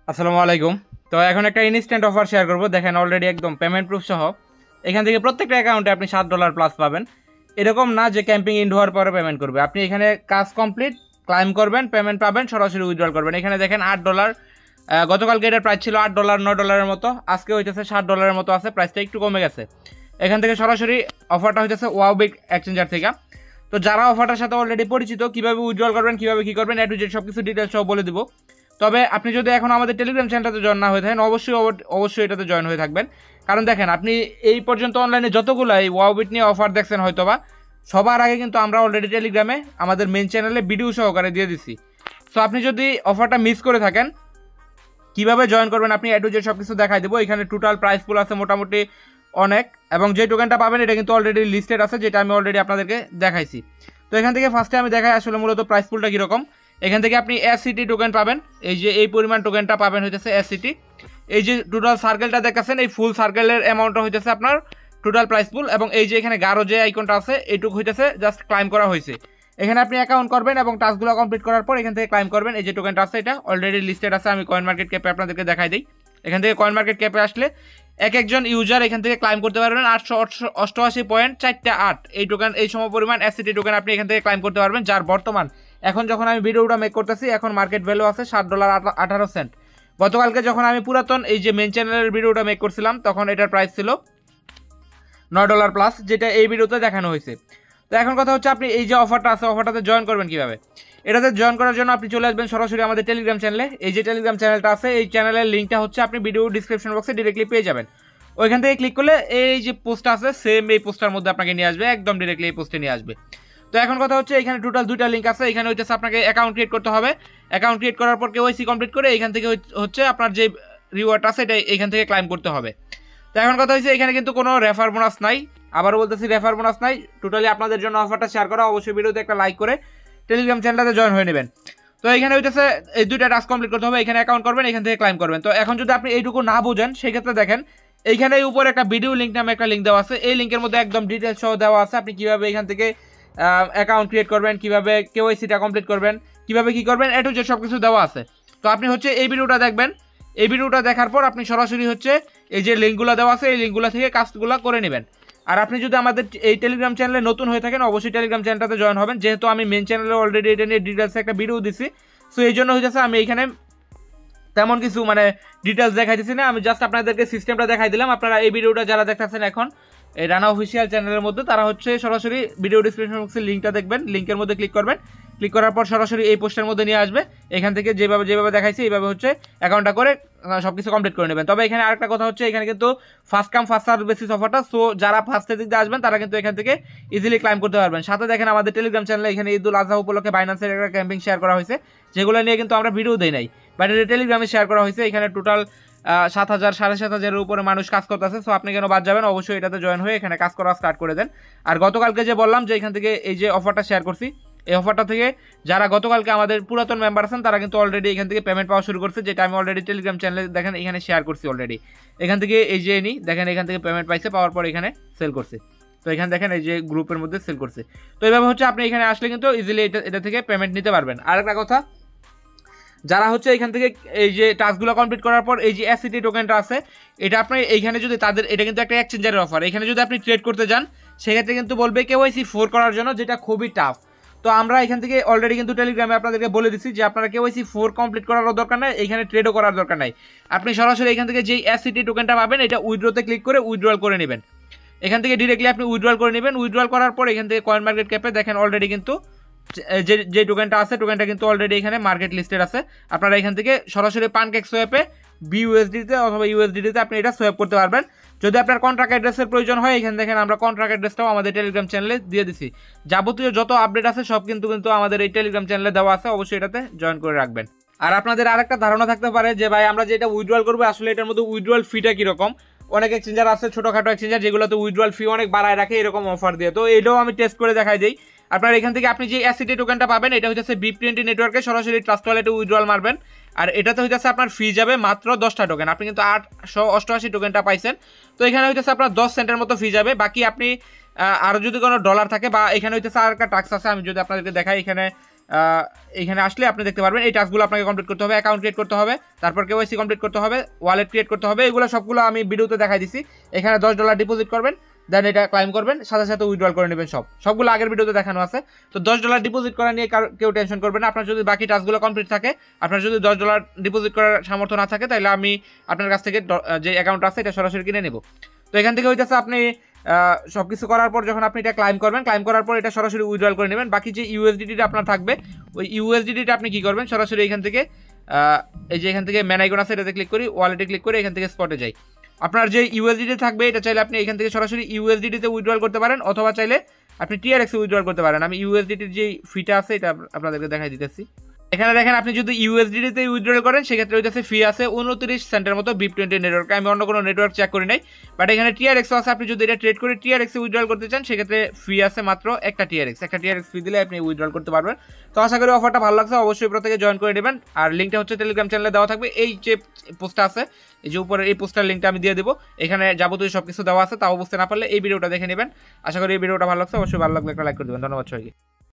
আসসালামু আলাইকুম। তো এখন একটা ইনস্ট্যান্ট অফার শেয়ার করব। দেখেন অলরেডি একদম পেমেন্ট প্রুফ সহ এখান থেকে প্রত্যেকটা অ্যাকাউন্টে আপনি $7 প্লাস পাবেন। এরকম না যে ক্যাম্পিং ইন্ড হওয়ার পরে পেমেন্ট করবে, আপনি এখানে কাজ কমপ্লিট ক্লাইম করবেন, পেমেন্ট পাবেন, সরাসরি উইথড্রল করবেন। এখানে দেখেন $8, গতকালকে এটার প্রাইস ছিল $8 $9 মতো, আজকে হইতেছে $7 মতো আছে, প্রাইসটা একটু কমে গেছে। এখান থেকে সরাসরি অফারটা হইতেছে ওয়াওবিট এক্সচেঞ্জার থেকে। তো যারা অফারটার সাথে অলরেডি পরিচিত, কীভাবে উইথড্রল করবেন, কীভাবে কী করবেন, এ টু জেড সব কিছু ডিটেলস সব বলে দিব। তবে আপনি যদি এখন আমাদের টেলিগ্রাম চ্যানেলটাতে জয়েন না হয়ে থাকেন, অবশ্যই এটাতে জয়েন হয়ে থাকবেন। কারণ দেখেন, আপনি এই পর্যন্ত অনলাইনে যতগুলো এই ওয়াওবিট নিয়ে অফার দেখছেন হয়তোবা, সবার আগে কিন্তু আমরা অলরেডি টেলিগ্রামে আমাদের মেন চ্যানেলে ভিডিও সহকারে দিয়ে দিচ্ছি। সো আপনি যদি অফারটা মিস করে থাকেন, কীভাবে জয়েন করবেন আপনি এ টু জেড সব কিছু দেখাই দেবো। এখানে টোটাল প্রাইস পুল আছে মোটামুটি অনেক, এবং যে টোকেনটা পাবেন এটা কিন্তু অলরেডি লিস্টেড আছে, যেটা আমি অলরেডি আপনাদেরকে দেখাইছি। তো এখান থেকে ফার্স্টে আমি দেখাই আসলে মূলত প্রাইস পুলটা কীরকম। এখান থেকে আপনি এসসিটি টোকেন পাবেন, এই যে এই পরিমাণ টোকেনটা পাবেন হইতেছে এসসিটি। এই যে টোটাল সার্কেলটা দেখাচ্ছেন, এই ফুল সার্কেলের অ্যামাউন্টটা হইতেছে আপনার টোটাল প্রাইস পুল, এবং এই যে এখানে গারো যে আইকনটা আছে এইটুকু হইতেছে জাস্ট ক্লাইম করা হয়েছে। এখানে আপনি অ্যাকাউন্ট করবেন এবং টাস্কগুলো কমপ্লিট করার পর এখান থেকে ক্লাইম করবেন। এই যে টোকেনটা আছে এটা অলরেডি লিস্টেড আছে, আমি কয়েন মার্কেট ক্যাপে আপনাদেরকে দেখাই দিই। এখান থেকে কয়েন মার্কেট ক্যাপে আসলে একজন ইউজার এখান থেকে ক্লাইম করতে পারবেন 888.48 এই টোকেন, এই সম পরিমাণ এসসিটি টোকেন আপনি এখান থেকে ক্লাইম করতে পারবেন, যার বর্তমান এখন যখন আমি ভিডিওটা মেক করতেছি এখন মার্কেট ভ্যালু আছে $7.18। গতকালকে যখন আমি পুরাতন এই যে মেন চ্যানেলের ভিডিওটা মেক করছিলাম তখন এটার প্রাইস ছিল $9 প্লাস, যেটা এই ভিডিওতে দেখানো হয়েছে। তো এখন কথা হচ্ছে, আপনি এই যে অফারটা আছে অফারটাতে জয়েন করবেন কীভাবে। এটাতে জয়েন করার জন্য আপনি চলে আসবেন সরাসরি আমাদের টেলিগ্রাম চ্যানেলে। এই যে টেলিগ্রাম চ্যানেলটা আছে এই চ্যানেলের লিঙ্কটা হচ্ছে আপনি ভিডিও ডিসক্রিপশন বক্সে ডিরেক্টলি পেয়ে যাবেন। ওইখান থেকে ক্লিক করলে এই যে পোস্টটা আছে সেম এই পোস্টার মধ্যে আপনাকে নিয়ে আসবে, একদম ডিরেক্টলি এই পোস্টে নিয়ে আসবে। তো এখন কথা হচ্ছে, এখানে টোটাল দুইটা লিঙ্ক আছে। এখানে হচ্ছে আপনাকে অ্যাকাউন্ট ক্রিয়েট করতে হবে, অ্যাকাউন্ট ক্রিয়েট করার পর কেওয়াইসি কমপ্লিট করে এখান থেকে হচ্ছে আপনার যে রিওয়ার্ড আছে এটা এখান থেকে ক্লাইম করতে হবে। তো এখন কথা হচ্ছে, এখানে কিন্তু কোনো রেফার বোনাস নাই, আবারও বলতেছি রেফার বোনাস নাই। টোটালি আপনাদের জন্য অফারটা শেয়ার করা, অবশ্যই ভিডিওতে একটা লাইক করে টেলিগ্রাম চ্যানেলটাতে জয়েন হয়ে নেবেন। তো এখানে হইতেছে এই দুইটা টাস্ক কমপ্লিট করতে হবে, এখানে অ্যাকাউন্ট করবেন, এখান থেকে ক্লাইম করবেন। তো এখন যদি আপনি এইটুকু না বুঝেন সেক্ষেত্রে দেখেন এইখানে উপরে একটা ভিডিও লিঙ্ক নামে একটা লিঙ্ক দেওয়া আছে, এই লিঙ্কের মধ্যে একদম ডিটেলস সহ দেওয়া আছে আপনি কীভাবে এখান থেকে অ্যাকাউন্ট ক্রিয়েট করবেন, কীভাবে কেওয়াইসিটা কমপ্লিট করবেন, কীভাবে কী করবেন, এ টু জেড সব কিছু দেওয়া আছে। তো আপনি হচ্ছে এই ভিডিওটা দেখবেন, এই ভিডিওটা দেখার পর আপনি সরাসরি হচ্ছে এই যে লিঙ্কগুলো দেওয়া আছে এই লিঙ্কগুলো থেকে কাজগুলো করে নেবেন। আর আপনি যদি আমাদের এই টেলিগ্রাম চ্যানেলে নতুন হয়ে থাকেন অবশ্যই টেলিগ্রাম চ্যানেলটাতে জয়েন হবেন, যেহেতু আমি মেন চ্যানেলে অলরেডি এটা নিয়ে ডিটেলসে একটা ভিডিও দিছি। সো এই জন্য হয়ে যাচ্ছে আমি এইখানে তেমন কিছু মানে ডিটেলস দেখাইতেছি না, আমি জাস্ট আপনাদেরকে সিস্টেমটা দেখাই দিলাম। আপনারা এই ভিডিওটা যারা দেখতেছেন এখন এই রানা অফিসিয়াল চ্যানেলের মধ্যে, তারা হচ্ছে সরাসরি ভিডিও ডিসক্রিপশন বক্সের লিঙ্কটা দেখবেন, লিঙ্কের মধ্যে ক্লিক করবেন, ক্লিক করার পর সরাসরি এই পোস্টের মধ্যে নিয়ে আসবে। এখান থেকে যেভাবে দেখাইছি এইভাবে হচ্ছে অ্যাকাউন্টটা করে সব কিছু কমপ্লিট করে নেবেন। তবে এখানে আরেকটা কথা হচ্ছে, এখানে কিন্তু first come first serve basis অফারটা, সো যারা ফার্স্টের দিক দিয়ে আসবেন তারা কিন্তু এখান থেকে ইজিলি ক্লাইম করতে পারবেন। সাথে দেখেন আমাদের টেলিগ্রাম চ্যানেলে এখানে ঈদুল আজহা উপলক্ষে বাইন্যান্সের একটা ক্যাম্পিং শেয়ার করা হয়েছে, যেগুলো নিয়ে কিন্তু আমরা ভিডিও দেই নাই, বাট এটা টেলিগ্রামে শেয়ার করা হয়েছে। এখানে টোটাল 7,000 7,500-এর উপরে মানুষ কাজ করতেছে। সো আপনি কেন বাদ যাবেন, অবশ্যই এটাতে জয়েন হয়ে এখানে কাজ করা স্টার্ট করে দেন। আর গতকালকে যে বললাম যে এখান থেকে এই যে অফারটা শেয়ার করছি, এই অফারটা থেকে যারা গতকালকে আমাদের পুরাতন মেম্বার আছেন তারা কিন্তু অলরেডি এখান থেকে পেমেন্ট পাওয়া শুরু করছে, যেটা আমি অলরেডি টেলিগ্রাম চ্যানেলে দেখেন এখানে শেয়ার করছি অলরেডি। এখান থেকে এই যে দেখেন এখান থেকে পেমেন্ট পাইছে, পাওয়ার পর এখানে সেল করছে। তো এখানে দেখেন এই যে গ্রুপের মধ্যে সেল করছে। তো এইভাবে হচ্ছে আপনি এখানে আসলে কিন্তু ইজিলি এটা থেকে পেমেন্ট নিতে পারবেন। আরেকটা কথা, যারা হচ্ছে এখান থেকে এই যে টাস্কগুলো কমপ্লিট করার পর এই যে এসসিটি টোকেনটা আছে এটা আপনি এইখানে যদি তাদের, এটা কিন্তু একটা এক্সচেঞ্জারের অফার, এখানে যদি আপনি ট্রেড করতে যান সেক্ষেত্রে কিন্তু বলবে কেওয়াইসি 4 করার জন্য, যেটা খুবই টাফ। তো আমরা এখান থেকে অলরেডি কিন্তু টেলিগ্রামে আপনাদেরকে বলে দিচ্ছি যে আপনারা কেওয়াইসি 4 কমপ্লিট করারও দরকার নাই, এখানে ট্রেডও করার দরকার নাই। আপনি সরাসরি এখান থেকে যেই এসসিটি টোকেনটা পাবেন এটা উইথড্রতে ক্লিক করে উইথড্রল করে নেবেন। এখান থেকে ডিরেক্টলি আপনি উইথড্রল করে নেবেন। উইথড্রল করার পর এখান থেকে কয়েন মার্কেট ক্যাপে দেখেন অলরেডি কিন্তু যে টোকেনটা আছে টোকেনটা কিন্তু অলরেডি এখানে মার্কেট লিস্টেড আছে। আপনারা এখান থেকে সরাসরি পানকেক সোয়াপে বিইউএসডিতে অথবা ইউএসডিতে আপনি এটা সোয়াপ করতে পারবেন। যদি আপনার কন্ট্রাক্ট অ্যাড্রেসের প্রয়োজন হয় এখানে দেখেন আমরা কন্ট্রাক্ট অ্যাড্রেসটাও আমাদের টেলিগ্রাম চ্যানেলে দিয়ে দিছি। যাবতীয় যত আপডেট আছে সব কিন্তু আমাদের এই টেলিগ্রাম চ্যানেলে দেওয়া আছে, অবশ্যই এটাতে জয়েন করে রাখবেন। আর আপনাদের আরেকটা ধারণা থাকতে পারে যে ভাই আমরা যেটা উইথড্রল করবো আসলে এটার মধ্যে উইথড্রল ফিটা কীরকম। অনেক এক্সচেঞ্জার আছে ছোটোখাটো এক্সচেঞ্জার যেগুলোতে উইথড্রল ফি অনেক বাড়ায় রাখে এরকম অফার দিয়ে, তো এটাও আমি টেস্ট করে দেখাই দিই। আপনার এখান থেকে আপনি যে এসসিটি টোকেনটা পাবেন এটা হচ্ছে BIP20 নেটওয়ার্কে সরাসরি ট্রাস্ট ওয়ালেটে উইথড্রল মারবেন। আর এটাতে হচ্ছে আপনার ফি যাবে মাত্র 10টা টোকেন, আপনি কিন্তু 888 টোকেনটা পাইছেন। তো এখানে হচ্ছে আপনার 10 সেন্টের মতো ফি যাবে, বাকি আপনি আরও যদি কোনো ডলার থাকে বা এখানে হচ্ছে আর একটা টাক্স আছে, আমি যদি আপনাদেরকে দেখাই এখানে এখানে আসলে আপনি দেখতে পারবেন এই টাস্কগুলো আপনাকে কমপ্লিট করতে হবে। অ্যাকাউন্ট ক্রিয়েট করতে হবে, তারপর কেওয়াইসি কমপ্লিট করতে হবে, ওয়ালেট ক্রিয়েট করতে হবে। এগুলো সবগুলো আমি ভিডিওতে দেখাই দিছি। এখানে $10 ডিপোজিট করবেন, দেন এটা ক্লাইম করবেন, সাথে সাথে উইথড্রল করে নেবেন। সবগুলো আগের ভিডিওতে দেখানো আছে। তো $10 ডিপোজিট করা নিয়ে কেউ টেনশন করবেন না। আপনার যদি বাকি টাস্কগুলো কমপ্লিট থাকে, আপনার যদি $10 ডিপোজিট করার সামর্থ্য না থাকে, তাহলে আমি আপনার কাছ থেকে যে অ্যাকাউন্ট আছে এটা সরাসরি কিনে নেব। তো এখান থেকে হইতেছে আপনি সব কিছু করার পর যখন আপনি এটা ক্লাইম করবেন, ক্লাইম করার পর এটা সরাসরি উইথড্রল করে নেবেন। বাকি যে ইউএসডিটিটা আপনার থাকবে, ওই ইউএসডিটিটা আপনি কী করবেন, সরাসরি এখান থেকে এই যে এখান থেকে ম্যান আইকন আছে এটাতে ক্লিক করি, ওয়ালেটে ক্লিক করে এখান থেকে স্পটে যাই। আপনার যে ইউএসডিটি থাকবে এটা চাইলে আপনি এখান থেকে সরাসরি ইউএসডিটিতে উইথড্রল করতে পারেন, অথবা চাইলে আপনি টিআরএক্সে উইথড্রল করতে পারেন। আমি ইউএসডিটির যে ফিটা আছে এটা আপনাদেরকে দেখাই দিতেছি। এখানে দেখেন আপনি যদি ইউএসডিটিতে উইথড্রল করেন সেক্ষেত্রে ওইটাতে ফি আছে 29 সেন্টের মতো BIP20 নেটওয়ার্কে। আমি অন্য কোনো নেটওয়ার্ক চেক করি নাই, বাট এখানে টিআরএক্সও আছে। আপনি যদি এটা ট্রেড করে টিআরএক্সে উইথড্রল করতে চান সেক্ষেত্রে ফি আছে মাত্র একটা টিআরএক্স ফি দিলে আপনি উইথড্রল করতে পারবেন। তো আশা করি অফারটা ভালো লাগছে, অবশ্যই প্রত্যেকে জয়েন করে নেবেন। আর লিঙ্কটা হচ্ছে টেলিগ্রাম চ্যানেলে দেওয়া থাকবে। এই যে পোস্টটা আছে, এই যে উপরে এই পোস্টার লিঙ্কটা আমি দিয়ে দেবো। এখানে যাবতীয় সব কিছু দেওয়া আছে, তাও বুঝতে না পারলে এই ভিডিওটা দেখে নেবেন। আশা করি এই ভিডিওটা ভালো লাগছে, অবশ্যই ভালো লাগলে একটা লাইক করে দেবেন। ধন্যবাদ সবাইকে।